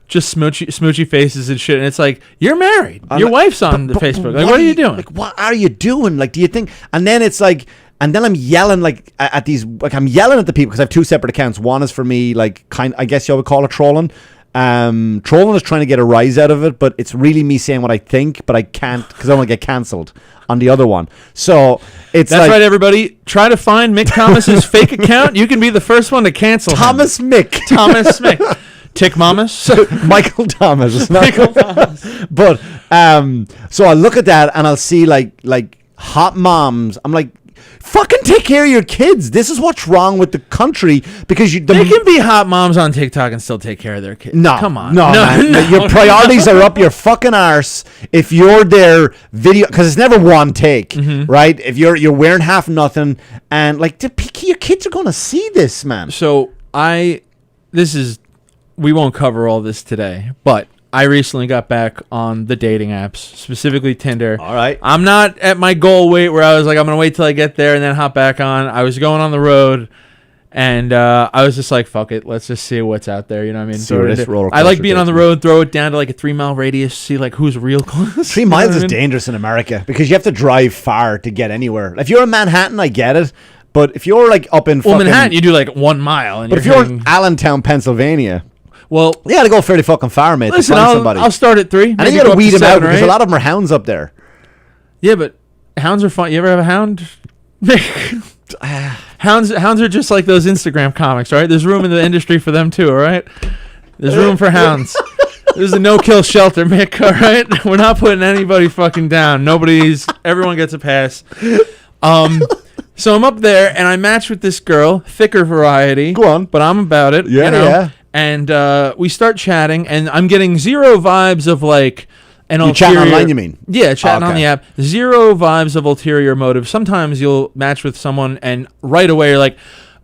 Just smoochy faces and shit, and it's like you're married. Your wife's on the Facebook. Like, what are you doing? Like, what are you doing? Like, do you think? And then it's like, and then I'm yelling like at these, like I'm yelling at the people because I have 2 separate accounts. One is for me, like I guess you would call it trolling. Trolling is trying to get a rise out of it, but it's really me saying what I think, but I can't because I don't want to get cancelled on the other one. So it's that's right, everybody. Try to find Mick Thomas's fake account. You can be the first one to cancel Thomas Mick. Thomas Mick. Tick Mamas? Michael Thomas. Michael Thomas. But so I look at that and I'll see like hot moms. I'm like, fucking take care of your kids. This is what's wrong with the country because they can be hot moms on TikTok and still take care of their kids. No, come on, no, man. Your priorities are up your fucking arse if you're there video because it's never one take, right? If you're wearing half nothing and like your kids are gonna see this, man. So we won't cover all this today, but I recently got back on the dating apps, specifically Tinder. All right. I'm not at my goal weight where I was like, I'm going to wait till I get there and then hop back on. I was going on the road, and I was just like, fuck it. Let's just see what's out there. You know what I mean? I like being on the road, throw it down to like a 3-mile radius, see like who's real close. 3 miles is dangerous in America because you have to drive far to get anywhere. If you're in Manhattan, I get it. But if you're like up in Manhattan, you do like 1 mile. And but if you're in Allentown, Pennsylvania... Well, you gotta go fairly fucking far, mate. Listen, I'll start at 3. And then you gotta weed them out because a lot of them are hounds up there. Yeah, but hounds are fun. You ever have a hound? Hounds are just like those Instagram comics, right? There's room in the industry for them too, all right? There's room for hounds. There's a no-kill shelter, Mick, all right? We're not putting anybody fucking down. Everyone gets a pass. So I'm up there, and I match with this girl, thicker variety. Go on. But I'm about it. Yeah, yeah. And we start chatting, and I'm getting zero vibes of like an ulterior... Chatting online, you mean? Yeah, chatting on the app. Zero vibes of ulterior motive. Sometimes you'll match with someone, and right away you're like,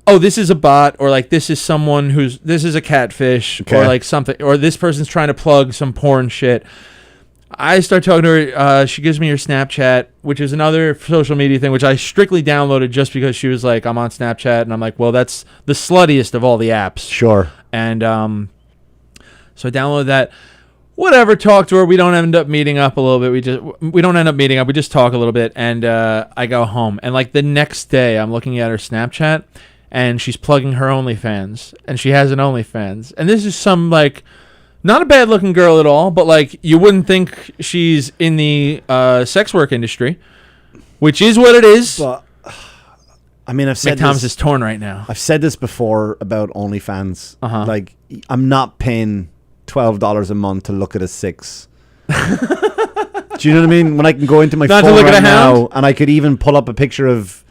oh, this is a bot, or like this is someone this is a catfish, or like something, or this person's trying to plug some porn shit. I start talking to her. She gives me her Snapchat, which is another social media thing, which I strictly downloaded just because she was like, I'm on Snapchat. And I'm like, well, that's the sluttiest of all the apps. Sure. And So I download that. Whatever, talk to her. We don't end up meeting up a little bit. We don't end up meeting up. We just talk a little bit, and I go home. And like the next day, I'm looking at her Snapchat, and she's plugging her OnlyFans, and she has an OnlyFans. And this is some like not a bad looking girl at all, but like you wouldn't think she's in the sex work industry, which is what it is. But I mean, I've said Thomas is torn right now. I've said this before about OnlyFans. Like I'm not paying $12 a month to look at a 6. Do you know what I mean? When I can go into my phone right now and I could even pull up a picture of,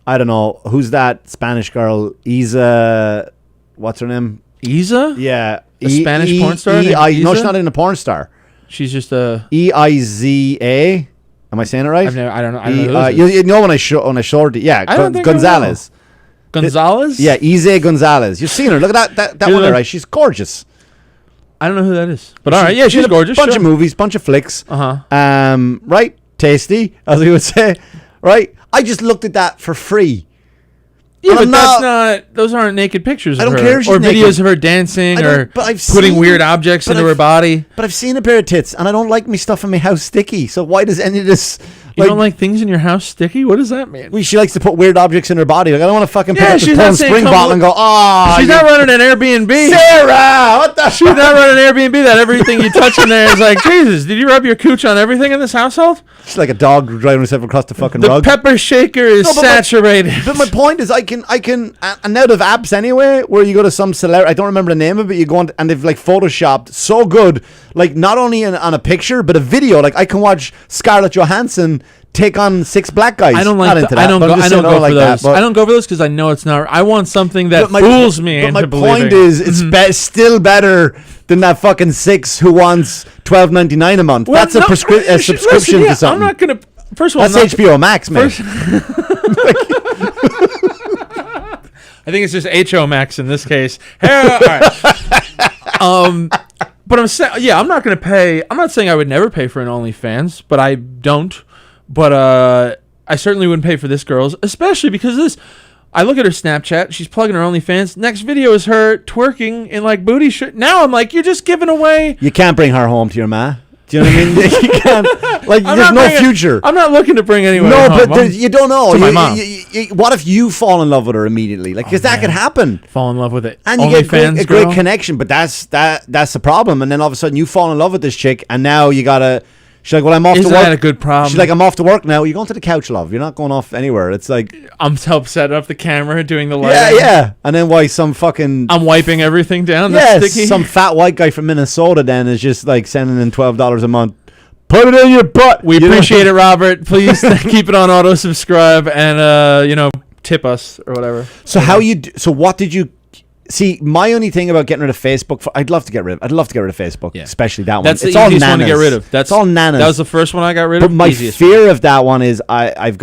I don't know, who's that Spanish girl? Isa, what's her name? Isa? Yeah. A Spanish porn star? No, she's not even a porn star. She's just a... Eiza. Am I saying it right? I don't know. You know when I showed it. Yeah, Gonzalez. Gonzalez? Yeah, Isa Gonzalez. You've seen her. Look at that one there, right? She's gorgeous. I don't know who that is. But all right, yeah, she's gorgeous. Bunch of movies, bunch of flicks. Right? Tasty, as we would say. Right? I just looked at that for free. Yeah, but that's not... Those aren't naked pictures of her. I don't care if she's naked. Videos of her dancing or putting weird objects into her body. But I've seen a pair of tits, and I don't like me stuff in my house sticky. So why does any of this... You don't like things in your house sticky? What does that mean? She likes to put weird objects in her body. Like, I don't want to fucking pick up this spring bottle and go, she's not running an Airbnb. Sarah, what the She's not running an Airbnb that everything you touch in there is like, Jesus, did you rub your cooch on everything in this household? She's like a dog driving herself across the fucking rug. The pepper shaker is saturated. But my point is, I can, and now they have apps anyway, where you go to some celebrity, I don't remember the name of it, you go on, and they've like photoshopped so good, like not only on a picture, but a video. Like I can watch Scarlett Johansson take on 6 black guys. I don't like that. I don't go for those. I don't go for those because I know it's not. I want something that fools me into believing. But my point is, it's still better than that fucking 6 who wants $12.99 a month. Well, that's a subscription to something. I'm not gonna. First of all, that's HBO Max, man. I think it's just HO Max in this case. All right. But I'm saying, yeah, I'm not gonna pay. I'm not saying I would never pay for an OnlyFans, but I don't. But I certainly wouldn't pay for this girl's, especially because this. I look at her Snapchat. She's plugging her OnlyFans. Next video is her twerking in like booty shit. Now I'm like, you're just giving away. You can't bring her home to your ma. Do you know what I mean? You can't. Like, there's no future. I'm not looking to bring anyone home. No, but you don't know. To my mom. What if you fall in love with her immediately? Like, because that could happen. Fall in love with it. And you get a great connection, but that's the problem. And then all of a sudden you fall in love with this chick, and now you gotta. She's like, well, I'm off to work. Isn't that a good problem? She's like, I'm off to work now. You're going to the couch, love. You're not going off anywhere. It's like... I'm set up the camera, doing the lighting. Yeah. And then why some fucking... I'm wiping everything down. Yeah, that's sticky. Some fat white guy from Minnesota then is just like sending in $12 a month. Put it in your butt. We appreciate it, Robert. Please keep it on auto subscribe and, tip us or whatever. So what did you... See, my only thing about getting rid of Facebook, I'd love to get rid of Facebook, especially that one. That's the easiest one to get rid of. It's all nanas. That was the first one I got rid of. But my fear of that one is I've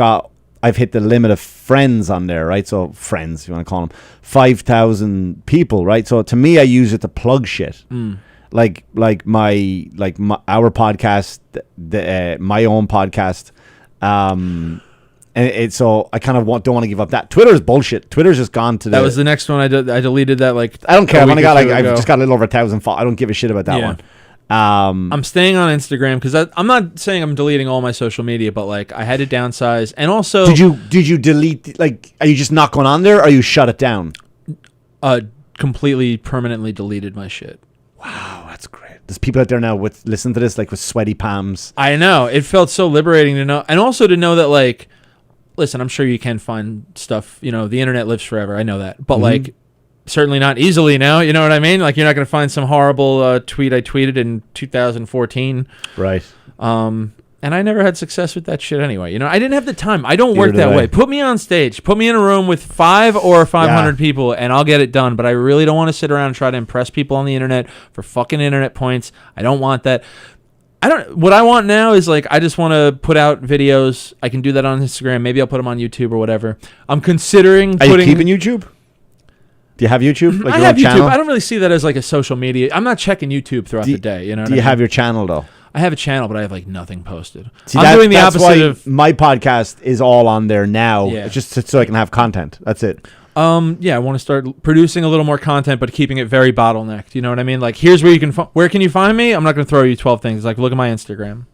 hit the limit of friends on there, right? So friends, if you want to call them, 5,000 people, right? So to me, I use it to plug shit. Like our podcast, my own podcast. And so I kind of don't want to give up that. Twitter's bullshit. Twitter's just gone to that was the next one. I deleted that like. I don't care. I've just got a little over 1,000 followers. I don't give a shit about that one. I'm staying on Instagram because I'm not saying I'm deleting all my social media, but like I had to downsize. And also, did you delete? Like, are you just not going on there? Or you shut it down? Completely permanently deleted my shit. Wow, that's great. There's people out there now listen to this like with sweaty palms. I know. It felt so liberating to know, and also to know that like. Listen, I'm sure you can find stuff. The internet lives forever. I know that. But, like, certainly not easily now. You know what I mean? Like, you're not going to find some horrible tweet I tweeted in 2014. Right. And I never had success with that shit anyway. I didn't have the time. I don't work that way. Put me on stage. Put me in a room with 5 or 500 people, and I'll get it done. But I really don't want to sit around and try to impress people on the internet for fucking internet points. I don't want that. What I want now is like I just want to put out videos. I can do that on Instagram. Maybe I'll put them on YouTube or whatever. I'm considering Are you keeping YouTube? Do you have YouTube? Like I have YouTube. Channel? I don't really see that as like a social media. I'm not checking YouTube throughout the day. Do you have your channel though? I have a channel, but I have like nothing posted. See, I'm doing the opposite of my podcast is all on there now, just so I can have content. That's it. Yeah, I want to start producing a little more content, but keeping it very bottlenecked. You know what I mean? Like, here's where you can where can you find me? I'm not going to throw you 12 things. Like, look at my Instagram.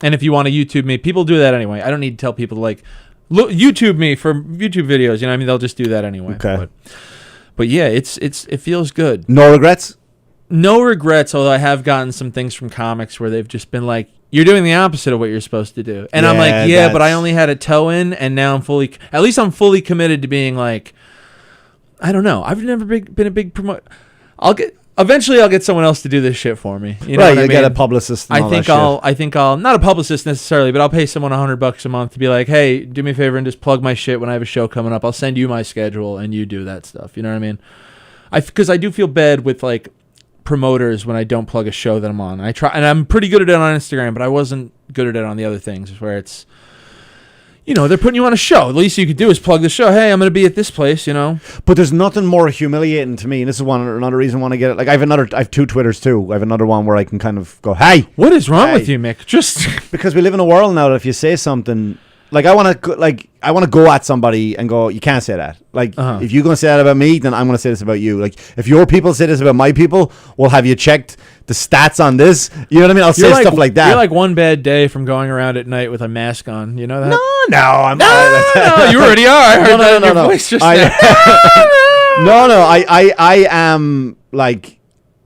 And if you want to YouTube me, people do that anyway. I don't need to tell people to like look YouTube me for YouTube videos. You know what I mean? They'll just do that anyway. Okay. But yeah, it feels good. No regrets? No regrets, although I have gotten some things from comics where they've just been like, you're doing the opposite of what you're supposed to do. And I'm like, yeah, but I only had a toe in, and now I'm fully committed to being like, I don't know. I've never been a big promoter. Eventually I'll get someone else to do this shit for me. You know right, what I mean? Get a publicist. And I think I'll not a publicist necessarily, but I'll pay someone $100 a month to be like, hey, do me a favor and just plug my shit when I have a show coming up. I'll send you my schedule and you do that stuff. You know what I mean? Because I do feel bad with like promoters when I don't plug a show that I'm on. I try, and I'm pretty good at it on Instagram, but I wasn't good at it on the other things where it's, you know, they're putting you on a show. The least you could do is plug the show. Hey, I'm going to be at this place, you know. But there's nothing more humiliating to me, and this is another reason I want to get it. Like I have 2 Twitters too. I have another one where I can kind of go, "Hey, what is wrong with you, Mick?" Just because we live in a world now that if you say something, like I want to go at somebody and go, "You can't say that." Like if you're going to say that about me, then I'm going to say this about you. Like if your people say this about my people, well, have you checked the stats on this? You know what I mean? I'll say stuff like that. You're like one bad day from going around at night with a mask on. You know that? No, I'm not. No, you already are. I heard that in your voice just now. No, I am like,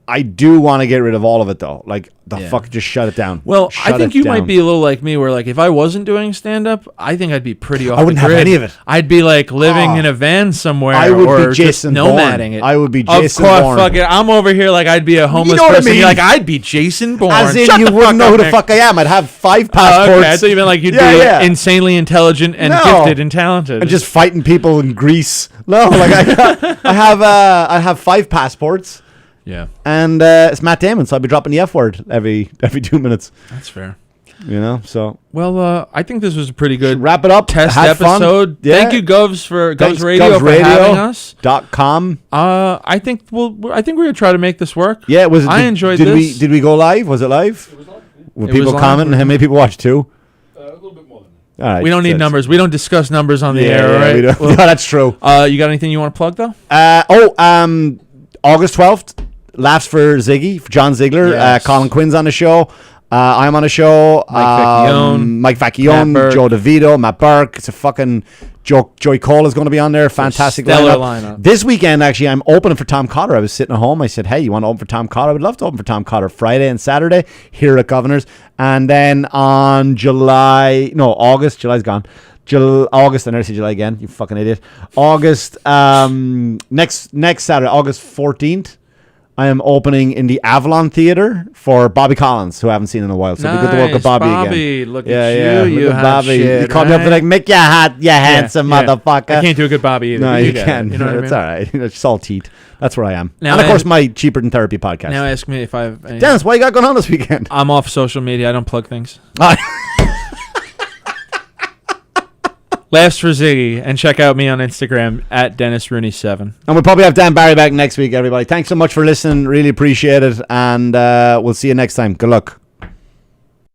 I do want to get rid of all of it though. Like fuck, just shut it down. Well, I think you might be a little like me, where like if I wasn't doing stand up, I think I'd be pretty off. I wouldn't the grid. have any of it. I'd be like living in a van somewhere. I would or be Jason just nomading it. I would be Jason Of course, Bourne. fuck it. I'm over here like I'd be a homeless know what I person. mean? You're like I'd be Jason Bourne. As in, Shut you the wouldn't fuck know up, who the Nick. fuck I am. I'd have 5 passports. Okay, I thought you meant like you'd be insanely intelligent and gifted and talented. And just fighting people in Greece. No, like I have 5 passports. Yeah. And it's Matt Damon, so I'd be dropping the F word every 2 minutes. That's fair. You know, so. Well, I think this was a pretty good wrap it up. Test Had episode. Yeah. Thank you, Govs, for Govs Radio for having us. .com. I think we're gonna try to make this work. Yeah, I enjoyed this. Did we go live? Was it live? It was live. Were people commenting? How many people watched too? A little bit more than that. All right, we don't need numbers. We don't discuss numbers on the air, yeah, right? We don't. No, that's true. You got anything you want to plug though? August 12th. Laughs for Ziggy, for John Ziegler. Yes. Colin Quinn's on the show. I'm on a show. Mike Vecchione, Joe DeVito, Matt Burke. It's a fucking Joey Cole is going to be on there. Fantastic lineup. This weekend, actually, I'm opening for Tom Cotter. I was sitting at home. I said, hey, you want to open for Tom Cotter? I would love to open for Tom Cotter Friday and Saturday here at Governor's. And then on August. July's gone. August, I never say July again. You fucking idiot. August, next Saturday, August 14th. I am opening in the Avalon Theater for Bobby Collins, who I haven't seen in a while. So it'll be good to work with Bobby again. Look at you. Look at Bobby. Shit, you called me up and like, make your hat, you handsome motherfucker. I can't do a good Bobby either. No, you can. You know what I mean? It's all right. It's just all teeth. That's where I am. Now, and of course, my Cheaper Than Therapy podcast. Now ask me if I have any. Dennis, what you got going on this weekend? I'm off social media. I don't plug things. Laughs for Ziggy, and check out me on Instagram at DennisRooney7. And we'll probably have Dan Barry back next week, everybody. Thanks so much for listening. Really appreciate it. And we'll see you next time. Good luck.